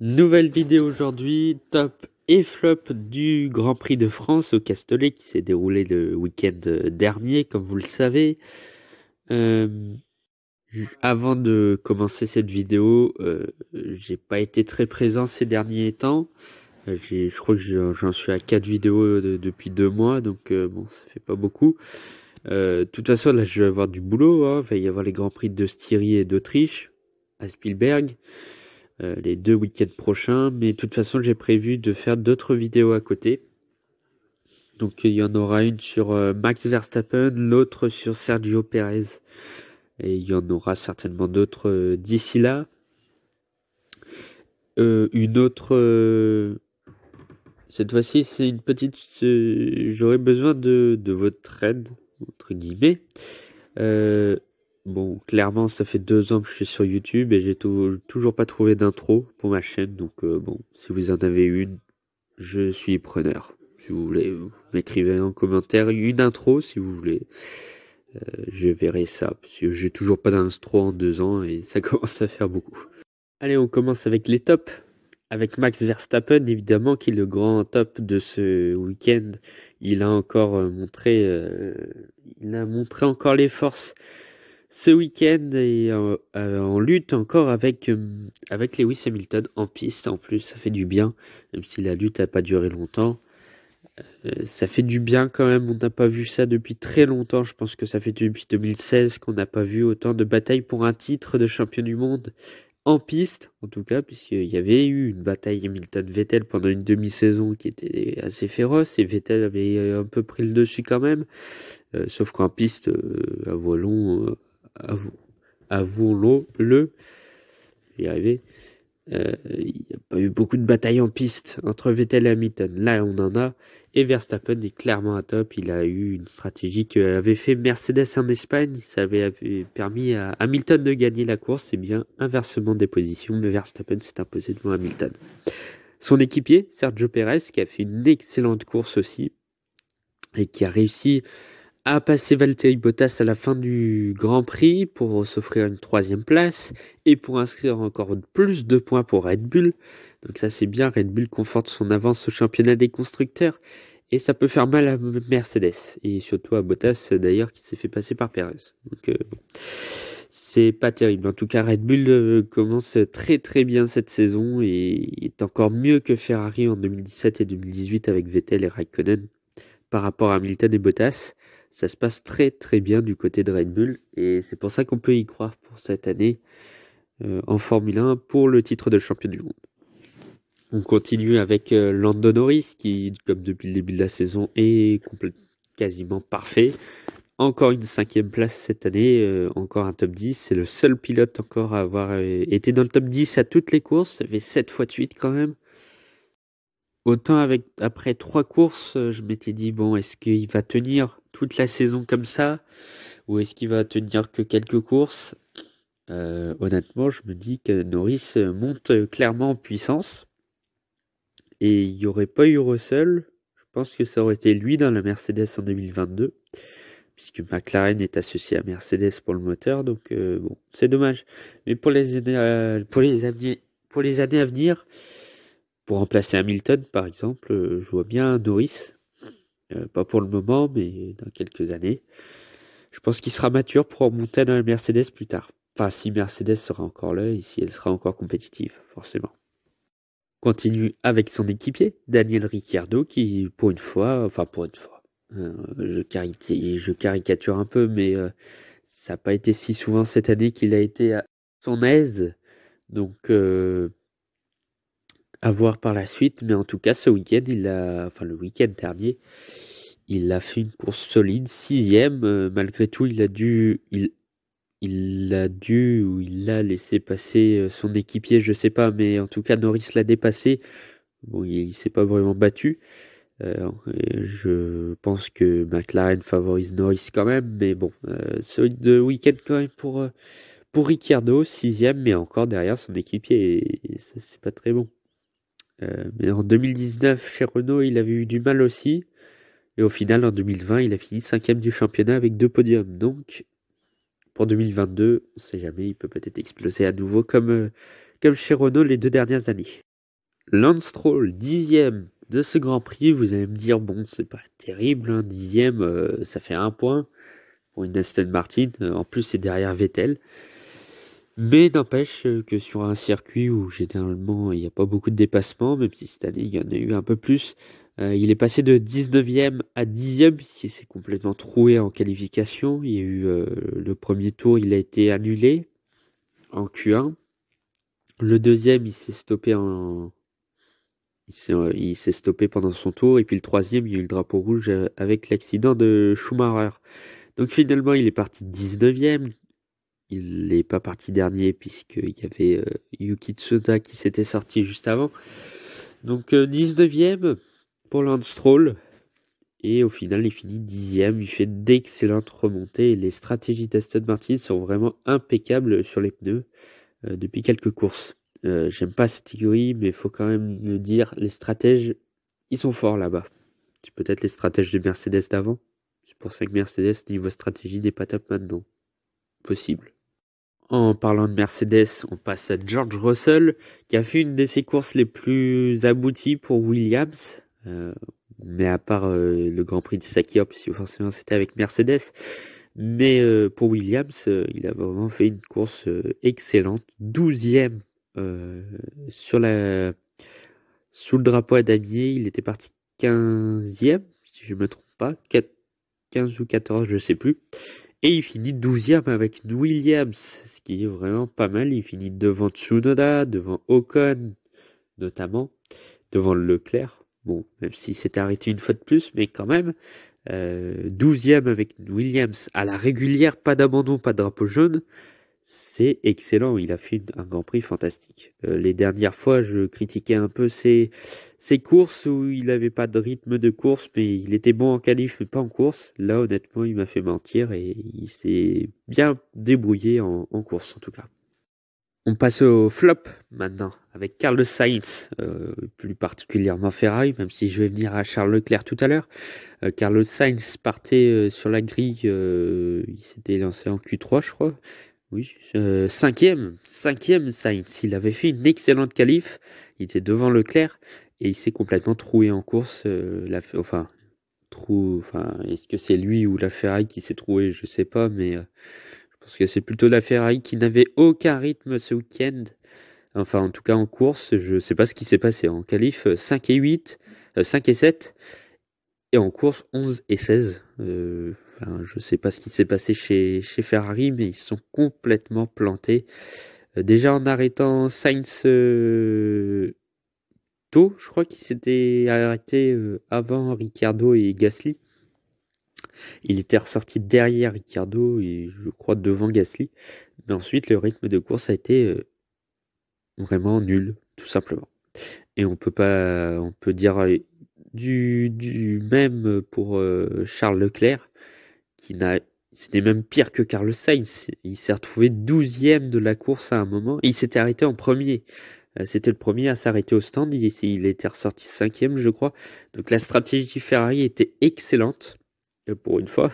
Nouvelle vidéo aujourd'hui, top et flop du Grand Prix de France au Castellet qui s'est déroulé le week-end dernier, comme vous le savez. Euh, Avant de commencer cette vidéo, j'ai pas été très présent ces derniers temps. Je crois que j'en suis à 4 vidéos depuis 2 mois, donc bon, ça fait pas beaucoup. De toute façon, là, je vais avoir du boulot, hein. Il va y avoir les Grands Prix de Styrie et d'Autriche à Spielberg. Les 2 week-ends prochains, mais de toute façon j'ai prévu de faire d'autres vidéos à côté. Donc il y en aura une sur Max Verstappen, l'autre sur Sergio Perez, et il y en aura certainement d'autres d'ici là. Une autre, cette fois-ci c'est une petite, j'aurais besoin de votre aide, entre guillemets. Bon, clairement, ça fait 2 ans que je suis sur YouTube et j'ai toujours pas trouvé d'intro pour ma chaîne. Donc, bon, si vous en avez une, je suis preneur. Si vous voulez, vous m'écrivez en commentaire une intro si vous voulez. Je verrai ça, parce que j'ai toujours pas d'intro en 2 ans et ça commence à faire beaucoup. Allez, on commence avec les tops. Avec Max Verstappen, évidemment, qui est le grand top de ce week-end. Il a encore il a montré encore les forces ce week-end et en lutte encore avec Lewis Hamilton en piste. En plus, ça fait du bien, même si la lutte n'a pas duré longtemps. Ça fait du bien quand même. On n'a pas vu ça depuis très longtemps. Je pense que ça fait depuis 2016 qu'on n'a pas vu autant de batailles pour un titre de champion du monde en piste, en tout cas, puisqu'il y avait eu une bataille Hamilton-Vettel pendant une demi-saison qui était assez féroce et Vettel avait un peu pris le dessus quand même. Sauf qu'en piste, avouons-le, j'y arrivé. Il n'y a pas eu beaucoup de batailles en piste entre Vettel et Hamilton. Là, on en a. Et Verstappen est clairement à top. Il a eu une stratégie que avait fait Mercedes en Espagne. Ça avait permis à Hamilton de gagner la course. Et bien, inversement des positions. Mais Verstappen s'est imposé devant Hamilton. Son équipier, Sergio Perez, qui a fait une excellente course aussi. Et qui a réussi à passer Valtteri Bottas à la fin du Grand Prix pour s'offrir une 3e place et pour inscrire encore plus de points pour Red Bull. Donc ça c'est bien, Red Bull conforte son avance au championnat des constructeurs et ça peut faire mal à Mercedes et surtout à Bottas d'ailleurs qui s'est fait passer par Perez. Donc c'est pas terrible. En tout cas Red Bull commence très très bien cette saison et est encore mieux que Ferrari en 2017 et 2018 avec Vettel et Raikkonen par rapport à Hamilton et Bottas. Ça se passe très très bien du côté de Red Bull et c'est pour ça qu'on peut y croire pour cette année en Formule 1 pour le titre de champion du monde. On continue avec Lando Norris qui, comme depuis le début de la saison, est quasiment parfait. Encore une 5e place cette année, encore un top 10. C'est le seul pilote encore à avoir été dans le top 10 à toutes les courses. Ça fait 7 fois de suite quand même. Autant après 3 courses, je m'étais dit, bon, est-ce qu'il va tenir toute la saison comme ça ou est-ce qu'il va tenir que quelques courses? Honnêtement, je me dis que Norris monte clairement en puissance et il n'y aurait pas eu Russell. Je pense que ça aurait été lui dans la Mercedes en 2022 puisque McLaren est associé à Mercedes pour le moteur, donc bon, c'est dommage. Mais pour les années à venir, pour remplacer Hamilton, par exemple, je vois bien Norris. Pas pour le moment, mais dans quelques années. Je pense qu'il sera mature pour remonter dans la Mercedes plus tard. Enfin, si Mercedes sera encore là et si elle sera encore compétitive, forcément. Continue avec son équipier, Daniel Ricciardo, qui, pour une fois, je caricature un peu, mais ça n'a pas été si souvent cette année qu'il a été à son aise. Donc, à voir par la suite, mais en tout cas, ce week-end, le week-end dernier, il a fait une course solide, 6e. Malgré tout, il a laissé passer son équipier, je sais pas, mais en tout cas, Norris l'a dépassé. Bon, il s'est pas vraiment battu. Je pense que McLaren favorise Norris quand même, mais bon, solide week-end quand même pour Ricciardo, 6e, mais encore derrière son équipier, et ça, c'est pas très bon. Mais en 2019, chez Renault, il avait eu du mal aussi. Et au final, en 2020, il a fini 5e du championnat avec 2 podiums. Donc, pour 2022, on ne sait jamais, il peut peut-être exploser à nouveau comme chez Renault les 2 dernières années. Lance Stroll, 10e de ce Grand Prix. Vous allez me dire, bon, c'est pas terrible, hein, 10e, ça fait 1 point pour une Aston Martin. En plus, c'est derrière Vettel. Mais n'empêche que sur un circuit où généralement il n'y a pas beaucoup de dépassements, même si cette année il y en a eu un peu plus, il est passé de 19e à 10e, puisqu'il s'est complètement troué en qualification. Il y a eu le premier tour, il a été annulé en Q1. Le deuxième, il s'est stoppé pendant son tour. Et puis le troisième, il y a eu le drapeau rouge avec l'accident de Schumacher. Donc finalement, il est parti 19e. Il n'est pas parti dernier puisqu'il y avait Yuki Tsunoda qui s'était sorti juste avant. Donc 19e pour Lance Stroll. Et au final, il finit 10e. Il fait d'excellentes remontées. Et les stratégies d'Aston Martin sont vraiment impeccables sur les pneus depuis quelques courses. J'aime pas cette écurie, mais il faut quand même le dire, les stratèges, ils sont forts là-bas. C'est peut-être les stratèges de Mercedes d'avant. C'est pour ça que Mercedes, niveau stratégie, n'est pas top maintenant. Possible. En parlant de Mercedes, on passe à George Russell, qui a fait une de ses courses les plus abouties pour Williams. Mais à part le Grand Prix de Sakir, puisque forcément c'était avec Mercedes. Mais pour Williams, il a vraiment fait une course excellente. 12e sous le drapeau à damier. Il était parti 15e, si je ne me trompe pas. 15 ou 14, je ne sais plus. Et il finit 12e avec une Williams, ce qui est vraiment pas mal. Il finit devant Tsunoda, devant Ocon notamment, devant Leclerc. Bon, même s'il s'est arrêté une fois de plus, mais quand même. 12e avec une Williams à la régulière, pas d'abandon, pas de drapeau jaune. C'est excellent, il a fait un Grand Prix fantastique. Les dernières fois, je critiquais un peu ses courses où il n'avait pas de rythme de course, mais il était bon en qualif, mais pas en course. Là, honnêtement, il m'a fait mentir et il s'est bien débrouillé en course, en tout cas. On passe au flop maintenant, avec Carlos Sainz, plus particulièrement Ferrari, même si je vais venir à Charles Leclerc tout à l'heure. Carlos Sainz partait sur la grille, il s'était lancé en Q3, je crois. Oui, cinquième Sainz. Il avait fait une excellente qualif. Il était devant Leclerc et il s'est complètement troué en course. Est-ce que c'est lui ou la Ferrari qui s'est troué? Je sais pas, mais je pense que c'est plutôt la Ferrari qui n'avait aucun rythme ce week-end. Enfin, en tout cas en course, je sais pas ce qui s'est passé. En qualif, 5 et 8, 5 et 7. Et en course, 11 et 16. Je sais pas ce qui s'est passé chez Ferrari, mais ils sont complètement plantés. Déjà en arrêtant Sainz tôt, je crois qu'il s'était arrêté avant Ricciardo et Gasly. Il était ressorti derrière Ricciardo et je crois devant Gasly. Mais ensuite, le rythme de course a été vraiment nul, tout simplement. Et on peut dire du même pour Charles Leclerc, c'était même pire que Carlos Sainz. Il s'est retrouvé 12e de la course à un moment, et il s'était arrêté en premier. C'était le premier à s'arrêter au stand, il était ressorti 5e, je crois. Donc la stratégie Ferrari était excellente, pour une fois.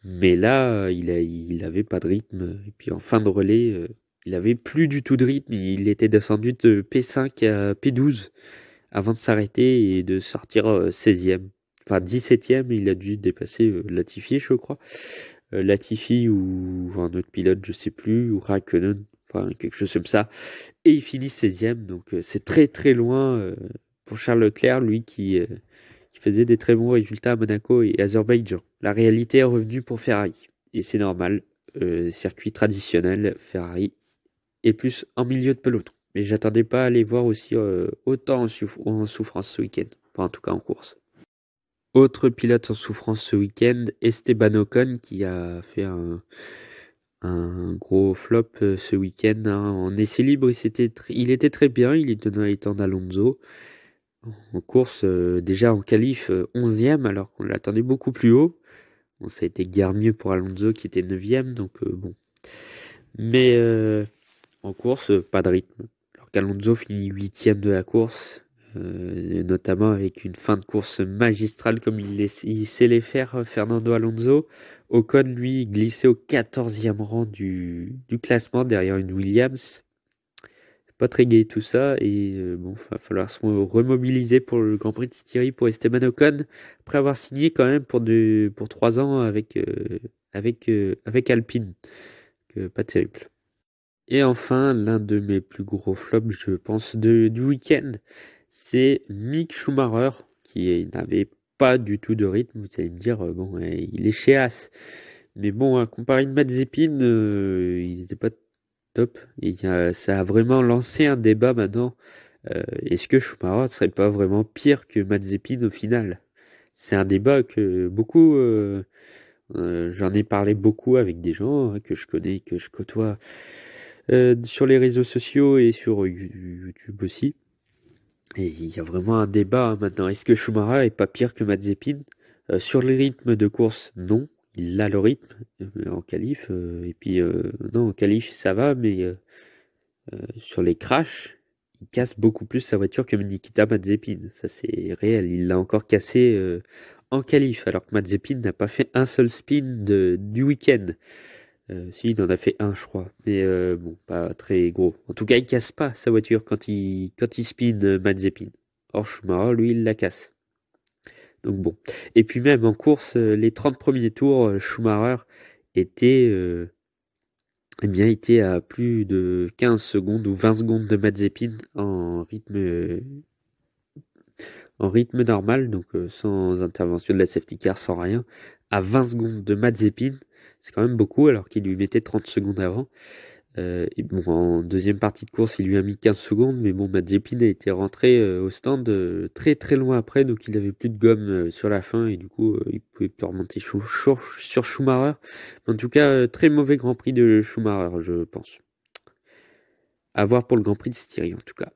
Mais là, il avait pas de rythme. Et puis en fin de relais, il avait plus du tout de rythme. Il était descendu de P5 à P12 avant de s'arrêter et de sortir 16e. Enfin 17e, il a dû dépasser Latifi, je crois. Latifi ou un autre pilote, je sais plus, ou Raikkonen, enfin quelque chose comme ça. Et il finit 16e, donc c'est très très loin pour Charles Leclerc, lui qui faisait des très bons résultats à Monaco et Azerbaïdjan. La réalité est revenue pour Ferrari, et c'est normal. Circuit traditionnel, Ferrari est plus en milieu de peloton. Mais j'attendais pas à les voir aussi autant en souffrance ce week-end. Enfin, en tout cas en course. Autre pilote en souffrance ce week-end, Esteban Ocon, qui a fait un gros flop ce week-end. Hein. En essai libre, il était très bien, il était dans les temps d'Alonso. En course, déjà en qualif, 11e, alors qu'on l'attendait beaucoup plus haut. Bon, ça a été guère mieux pour Alonso, qui était 9e, donc bon. Mais en course, pas de rythme. Alors qu'Alonso finit 8e de la course, notamment avec une fin de course magistrale comme il sait les faire, Fernando Alonso. Ocon, lui, glissé au 14e rang du classement derrière une Williams. pas très gai tout ça. Et bon, va falloir se remobiliser pour le Grand Prix de Styrie pour Esteban Ocon, après avoir signé quand même pour 3 ans avec Alpine. Pas terrible. Et enfin, l'un de mes plus gros flops, je pense, du week-end, c'est Mick Schumacher, n'avait pas du tout de rythme. Vous allez me dire, bon, il est chez As. Mais bon, à comparer de Mazepin, il n'était pas top. Ça a vraiment lancé un débat maintenant. Est-ce que Schumacher ne serait pas vraiment pire que Mazepin au final? C'est un débat que j'en ai parlé beaucoup avec des gens que je connais, que je côtoie sur les réseaux sociaux et sur YouTube aussi. Et il y a vraiment un débat maintenant. Est-ce que Schumacher est pas pire que Mazepin? Sur les rythmes de course, non. Il a le rythme en qualif. Et puis, non, en qualif, ça va, mais sur les crashs, il casse beaucoup plus sa voiture que Nikita Mazepin. Ça, c'est réel. Il l'a encore cassé en qualif, alors que Mazepin n'a pas fait un seul spin du week-end. Si, il en a fait un, je crois. Mais bon, pas très gros. En tout cas, il casse pas sa voiture quand il spin Mazepin. Or, Schumacher, lui, il la casse. Donc bon. Et puis même en course, les 30 premiers tours, Schumacher était, était à plus de 15 secondes ou 20 secondes de Mazepin en rythme normal, donc sans intervention de la safety car, sans rien, à 20 secondes de Mazepin. C'est quand même beaucoup alors qu'il lui mettait 30 secondes avant. Et bon, en deuxième partie de course, il lui a mis 15 secondes, mais bon, Mazepin a été rentré au stand très très loin après, donc il avait plus de gomme sur la fin, et du coup, il pouvait plus remonter sur Schumacher. En tout cas, très mauvais Grand Prix de Schumacher, je pense. À voir pour le Grand Prix de Styrie, en tout cas.